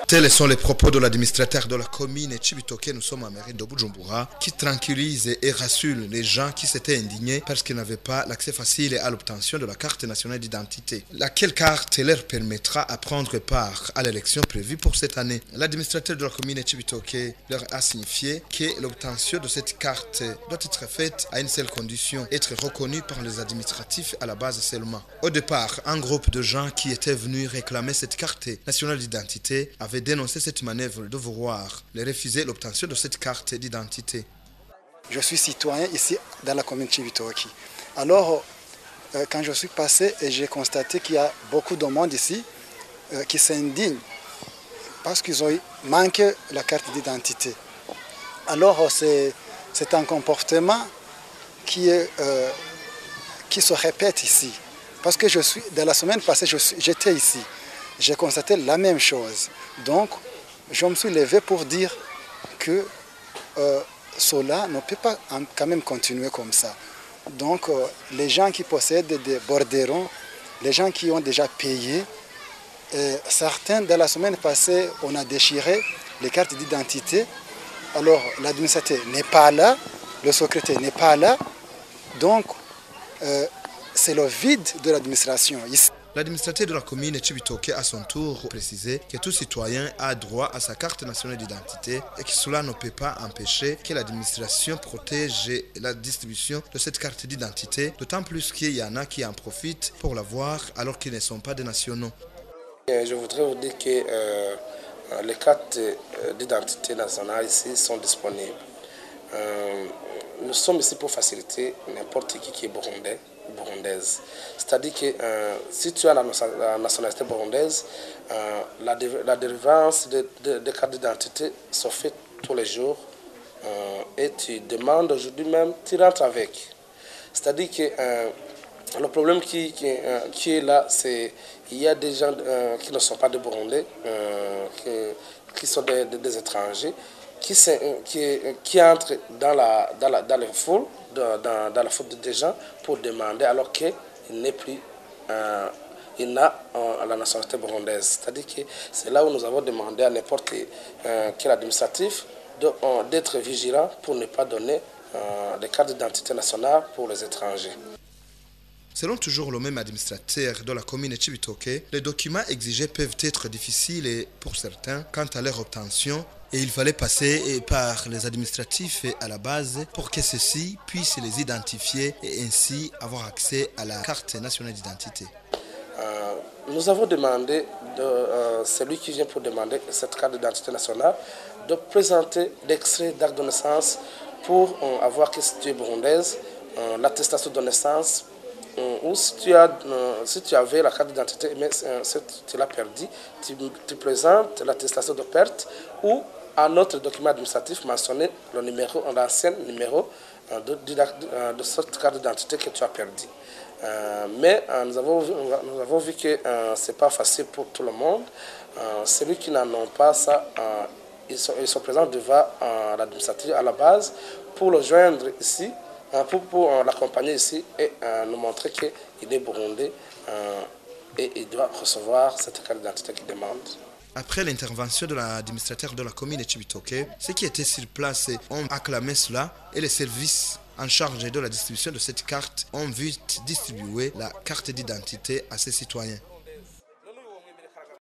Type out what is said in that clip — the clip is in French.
Tels sont les propos de l'administrateur de la commune Chibitoke, nous sommes à mairie de Bujumbura, qui tranquillise et rassure les gens qui s'étaient indignés parce qu'ils n'avaient pas l'accès facile à l'obtention de la carte nationale d'identité, laquelle carte leur permettra à prendre part à l'élection prévue pour cette année. L'administrateur de la commune Chibitoke leur a signifié que l'obtention de cette carte doit être faite à une seule condition, être reconnue par les administratifs à la base seulement. Au départ, un groupe de gens qui étaient venus réclamer cette carte nationale d'identité avait dénoncé cette manœuvre de vouloir les refuser l'obtention de cette carte d'identité. Je suis citoyen ici dans la commune de Chibitoke. Alors, quand je suis passé, j'ai constaté qu'il y a beaucoup de monde ici qui s'indigne parce qu'ils ont manqué la carte d'identité. Alors, c'est un comportement qui se répète ici. Parce que dans la semaine passée, j'étais ici. J'ai constaté la même chose. Donc, je me suis levé pour dire que cela ne peut pas quand même continuer comme ça. Donc, les gens qui possèdent des borderons, les gens qui ont déjà payé, certains, dans la semaine passée, on a déchiré les cartes d'identité. Alors, l'administrateur n'est pas là, le secrétaire n'est pas là. Donc, c'est le vide de l'administration ici. L'administrateur de la commune Chibitoke à son tour précisé que tout citoyen a droit à sa carte nationale d'identité et que cela ne peut pas empêcher que l'administration protège la distribution de cette carte d'identité, d'autant plus qu'il y en a qui en profitent pour l'avoir alors qu'ils ne sont pas des nationaux. Je voudrais vous dire que les cartes d'identité nationale ici sont disponibles. Nous sommes ici pour faciliter n'importe qui est burundais, burundaise. C'est-à-dire que si tu as la nationalité burundaise, la délivrance des cartes d'identité se fait tous les jours et tu demandes aujourd'hui même, tu rentres avec. C'est-à-dire que le problème qui est là, c'est qu'il y a des gens qui ne sont pas des Burundais, qui sont des étrangers, qui entrent dans la foule, dans la foule des gens pour demander alors qu'il n'est plus, il n'a la nationalité burundaise. C'est-à-dire que c'est là où nous avons demandé à n'importe quel administratif d'être vigilant pour ne pas donner des cartes d'identité nationale pour les étrangers. Selon toujours le même administrateur de la commune Chibitoke, les documents exigés peuvent être difficiles pour certains quant à leur obtention et il fallait passer par les administratifs à la base pour que ceux-ci puissent les identifier et ainsi avoir accès à la carte nationale d'identité. Nous avons demandé de celui qui vient pour demander cette carte d'identité nationale de présenter l'extrait d'acte de naissance pour avoir que tu es burundaise, l'attestation de naissance, ou si tu avais la carte d'identité, mais tu l'as perdu, tu présentes l'attestation de perte ou un autre document administratif mentionné l'ancien numéro de cette carte d'identité que tu as perdu. Mais nous avons vu que ce n'est pas facile pour tout le monde. Celui qui n'en ont pas ça, ils sont présents devant l'administratif à la base pour le joindre ici, pour l'accompagner ici et nous montrer qu'il est burundais et il doit recevoir cette carte d'identité qu'il demande. Après l'intervention de l'administrateur de la commune Chibitoke, ceux qui étaient sur place ont acclamé cela et les services en charge de la distribution de cette carte ont vu distribuer la carte d'identité à ses citoyens.